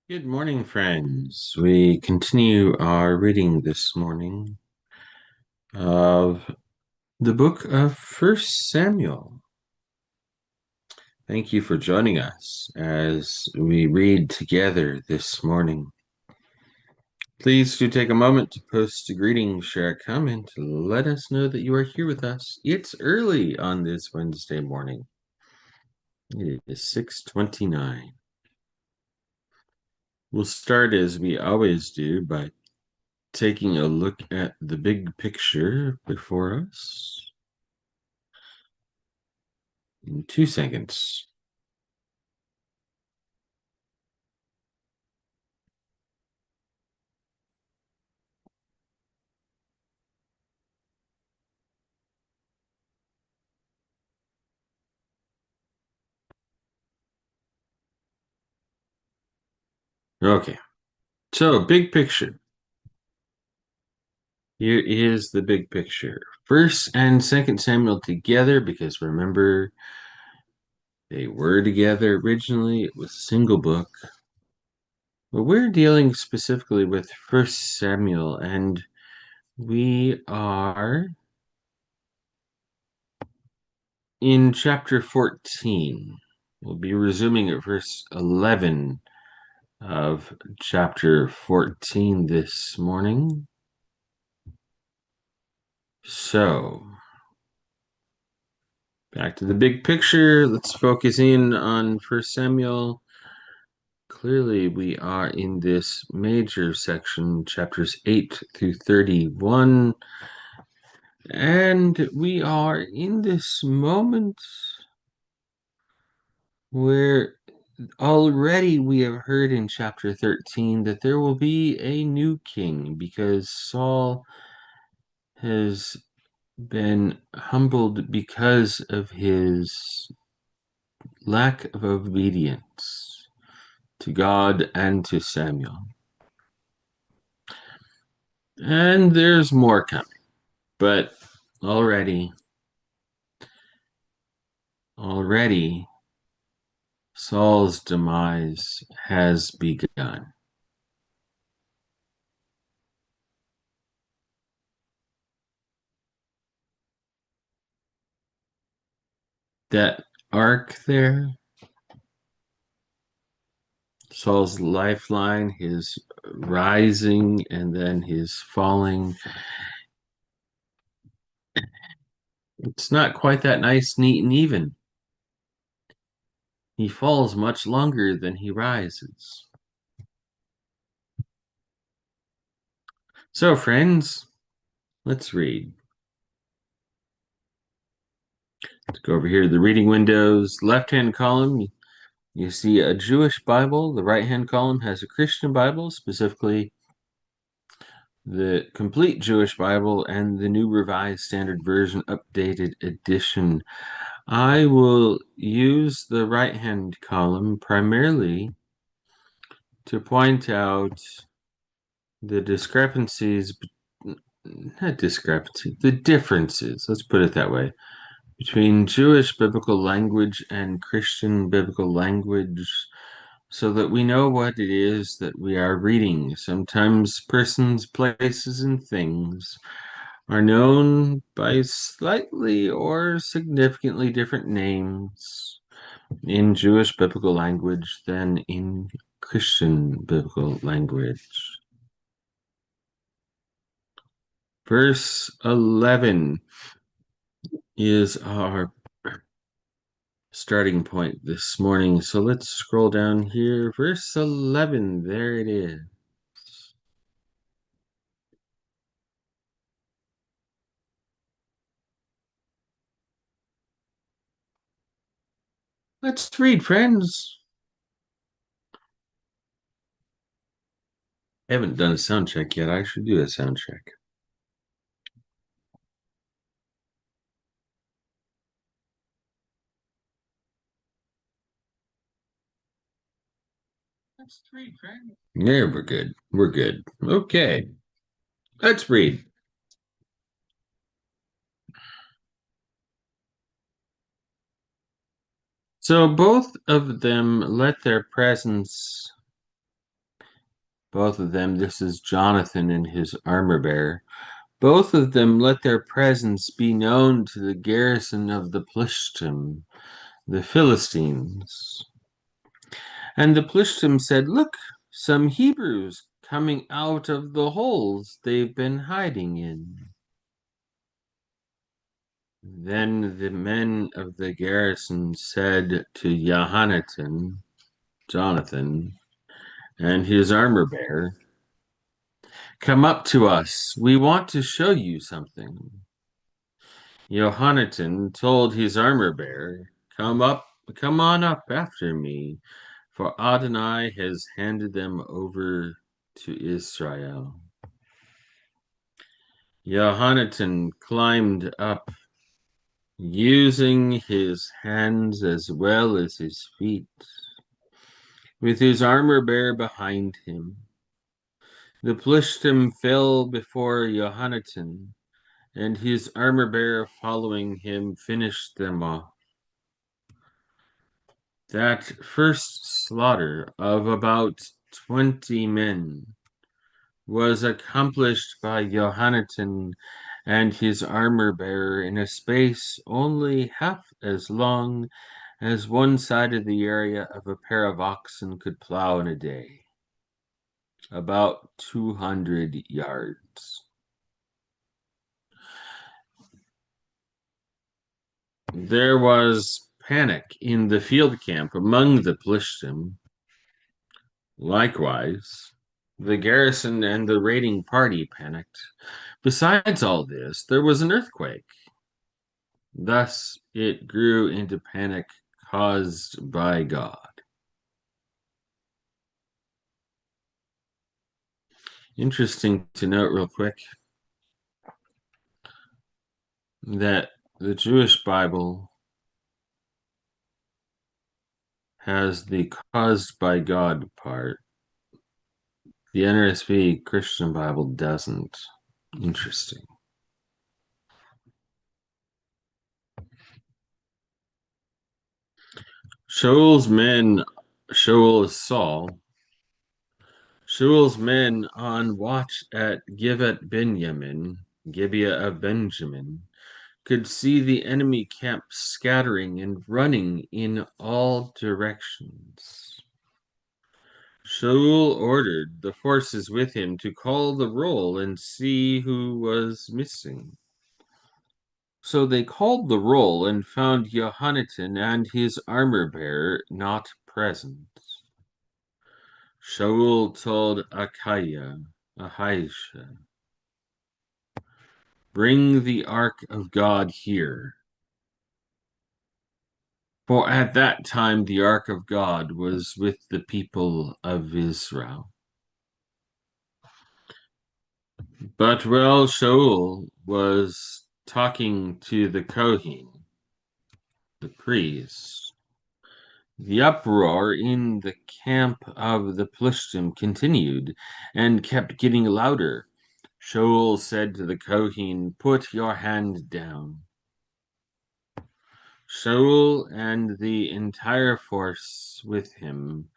Good morning, friends. We continue our reading this morning of the book of First Samuel. Thank you for joining us as we read together this morning. Please do take a moment to post a greeting, share a comment, let us know that you are here with us. It's early on this Wednesday morning. It is 6:29. We'll start as we always do by taking a look at the big picture before us in 2 seconds. Okay, so big picture. Here is the big picture. First and Second Samuel together, because remember, they were together originally. It was a single book. But we're dealing specifically with First Samuel, and we are in chapter 14. We'll be resuming at verse 11 of chapter 14 this morning. So, back to the big picture. Let's focus in on First Samuel. Clearly, we are in this major section, chapters 8 through 31. And we are in this moment where already we have heard in chapter 13 that there will be a new king because Saul has been humbled because of his lack of obedience to God and to Samuel. And there's more coming, but already Saul's demise has begun. That arc there, Saul's lifeline, his rising and then his falling. It's not quite that nice, neat, and even. He falls much longer than he rises. So, friends, let's read. Let's go over here to the reading windows. Left-hand column, you see a Jewish Bible. The right-hand column has a Christian Bible, specifically the Complete Jewish Bible and the New Revised Standard Version Updated Edition. I will use the right-hand column primarily to point out the discrepancies, not discrepancy, the differences, let's put it that way, between Jewish biblical language and Christian biblical language so that we know what it is that we are reading. Sometimes persons, places, and things are known by slightly or significantly different names in Jewish biblical language than in Christian biblical language. Verse 11 is our starting point this morning. So let's scroll down here. Verse 11, there it is. Let's read, friends. I haven't done a sound check yet. I should do a sound check. Let's read, friends. Yeah, we're good. We're good. Okay, let's read. So both of them let their presence Both of them, this is Jonathan and his armor bearer. Both of them let their presence be known to the garrison of the Plishtim, the Philistines. And the Plishtim said, "Look, some Hebrews coming out of the holes they've been hiding in." Then the men of the garrison said to Jonathan, and his armor bearer, "Come up to us. We want to show you something." Jonathan told his armor bearer, "Come on up after me, for Adonai has handed them over to Israel." Jonathan climbed up, using his hands as well as his feet, with his armor bearer behind him. The Plishtim fell before Jonathan, and his armor bearer following him finished them off. That first slaughter of about 20 men was accomplished by Jonathan and his armor bearer in a space only half as long as one side of the area of a pair of oxen could plow in a day, about 200 yards. There was panic in the field camp among the Plishtim. Likewise, the garrison and the raiding party panicked. Besides all this, there was an earthquake. Thus, it grew into panic caused by God. Interesting to note, real quick, that the Jewish Bible has the caused by God part. The NRSV Christian Bible doesn't. Interesting. Shaul's is Saul. Shaul's men on watch at Gibeah of Benjamin, could see the enemy camp scattering and running in all directions. Shaul ordered the forces with him to call the roll and see who was missing. So they called the roll and found Jonathan and his armor bearer not present. Shaul told Ahijah, "Bring the ark of God here." For at that time the ark of God was with the people of Israel. But while Shaul was talking to the Kohen, the priest, the uproar in the camp of the Plishtim continued and kept getting louder. Shaul said to the Kohen, "Put your hand down." Shaul and the entire force with him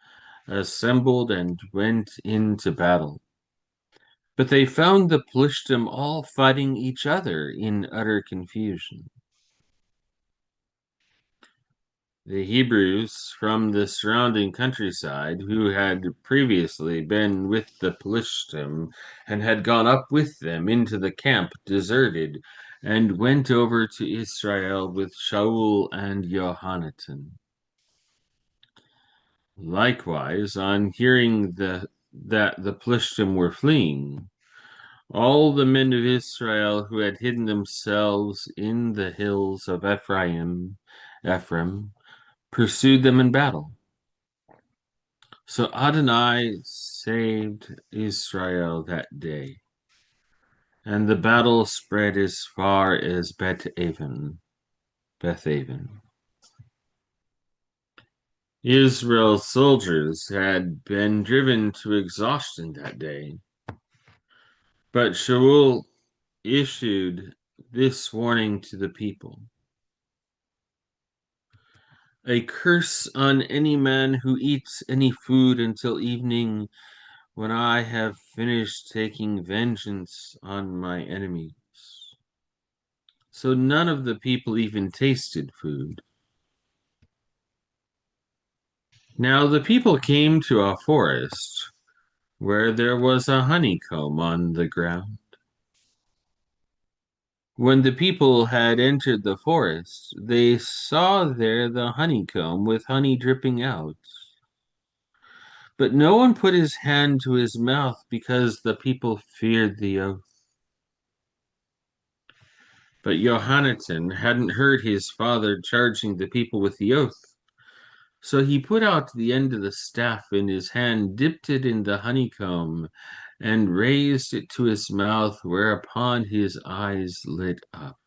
assembled and went into battle. But they found the Plishtim all fighting each other in utter confusion. The Hebrews from the surrounding countryside, who had previously been with the Plishtim and had gone up with them into the camp, deserted and went over to Israel with Shaul and Jonathan. Likewise, on hearing that the Plishtim were fleeing, all the men of Israel who had hidden themselves in the hills of Ephraim, pursued them in battle. So Adonai saved Israel that day, and the battle spread as far as Beth-aven. Israel's soldiers had been driven to exhaustion that day, but Shaul issued this warning to the people: "A curse on any man who eats any food until evening, when I have finished taking vengeance on my enemies. So none of the people even tasted food. Now the people came to a forest where there was a honeycomb on the ground. When the people had entered the forest, they saw there the honeycomb with honey dripping out. But no one put his hand to his mouth because the people feared the oath. But Johannatan hadn't heard his father charging the people with the oath. So he put out the end of the staff in his hand, dipped it in the honeycomb, and raised it to his mouth, whereupon his eyes lit up.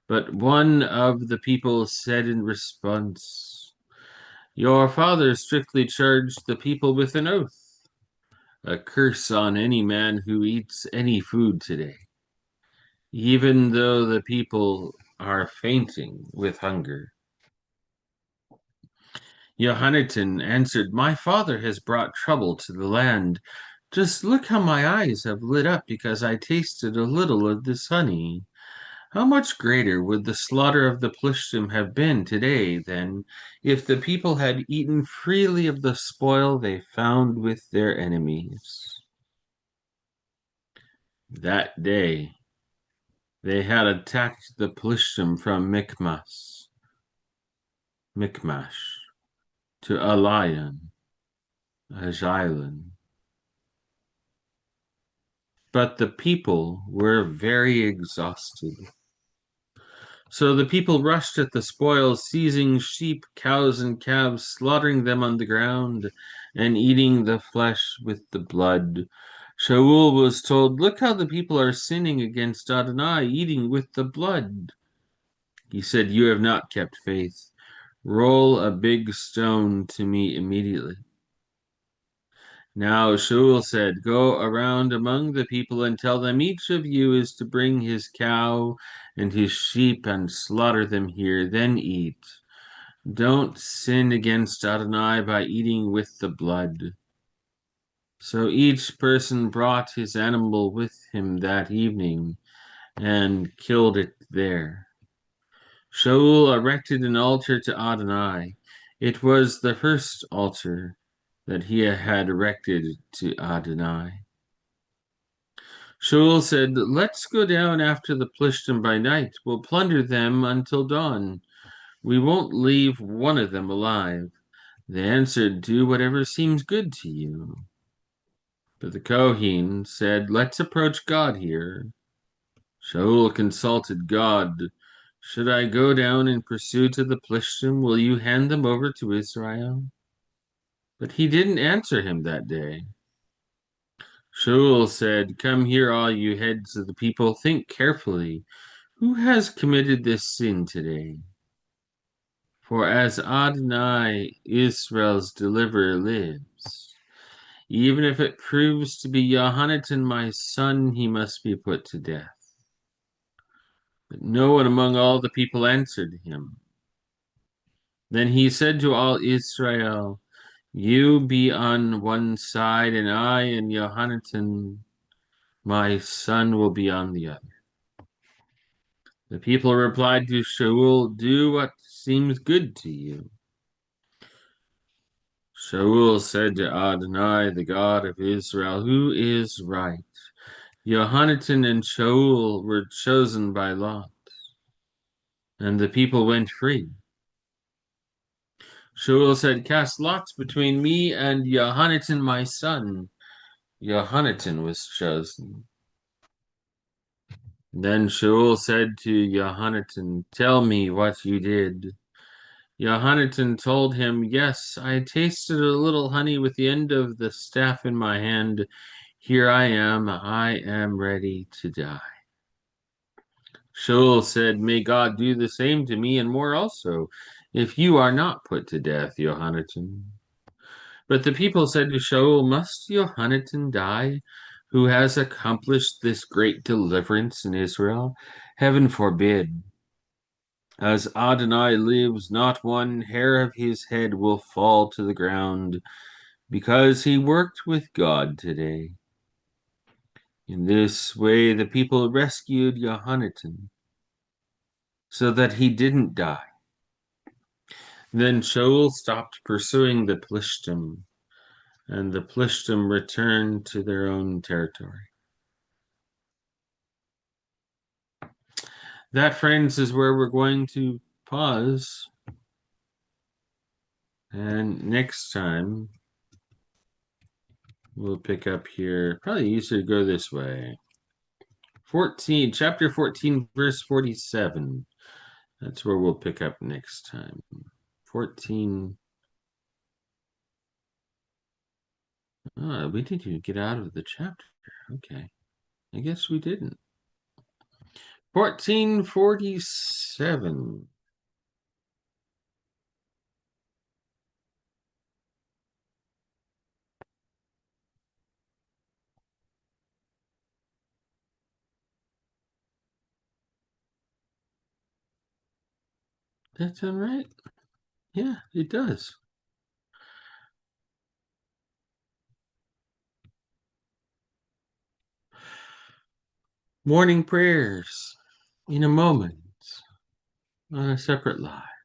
But one of the people said in response, "Your father strictly charged the people with an oath. A curse on any man who eats any food today, even though the people are fainting with hunger." Johannatan answered, "My father has brought trouble to the land. Just look how my eyes have lit up because I tasted a little of this honey. How much greater would the slaughter of the Plishtim have been today than if the people had eaten freely of the spoil they found with their enemies?" That day they had attacked the Plishtim from Michmash to Ajalon. But the people were very exhausted. So the people rushed at the spoils, seizing sheep, cows, and calves, slaughtering them on the ground, and eating the flesh with the blood. Shaul was told, "Look how the people are sinning against Adonai, eating with the blood." He said, "You have not kept faith. Roll a big stone to me immediately." Now Shaul said, "Go around among the people and tell them each of you is to bring his cow and his sheep and slaughter them here, then eat. Don't sin against Adonai by eating with the blood." So each person brought his animal with him that evening and killed it there. Shaul erected an altar to Adonai. It was the first altar that he had erected to Adonai. Shaul said, "Let's go down after the Plishtim by night. We'll plunder them until dawn. We won't leave one of them alive." They answered, "Do whatever seems good to you." But the Kohen said, "Let's approach God here." Shaul consulted God. "Should I go down in pursuit of the Plishtim? Will you hand them over to Israel?" But he didn't answer him that day. Shaul said, "Come here, all you heads of the people. Think carefully. Who has committed this sin today? For as Adonai, Israel's deliverer, lives, even if it proves to be Johannatan, my son, he must be put to death." But no one among all the people answered him. Then he said to all Israel, "You be on one side, and I and Johannatan, my son, will be on the other." The people replied to Shaul, "Do what seems good to you." Shaul said to Adonai, the God of Israel, "Who is right?" Johannatan and Shaul were chosen by lot, and the people went free. Shaul said, "Cast lots between me and Johannatan, my son." Johannatan was chosen. Then Shaul said to Johannatan, "Tell me what you did." Johannatan told him, "Yes, I tasted a little honey with the end of the staff in my hand. Here I am ready to die." Shaul said, "May God do the same to me and more also, if you are not put to death, Johannatan." But the people said to Shaul, "Must Johannatan die, who has accomplished this great deliverance in Israel? Heaven forbid. As Adonai lives, not one hair of his head will fall to the ground." because he worked with God today. In this way, the people rescued Johannatan so that he didn't die. Then Shaul stopped pursuing the Plishtim, and the Plishtim returned to their own territory. That, friends, is where we're going to pause. And next time, we'll pick up here. Probably easier to go this way. 14, chapter 14, verse 47. That's where we'll pick up next time. 14. Oh, we didn't even get out of the chapter. Okay. I guess we didn't. 1447. That sound right? Yeah, it does. Morning prayers in a moment on a separate live.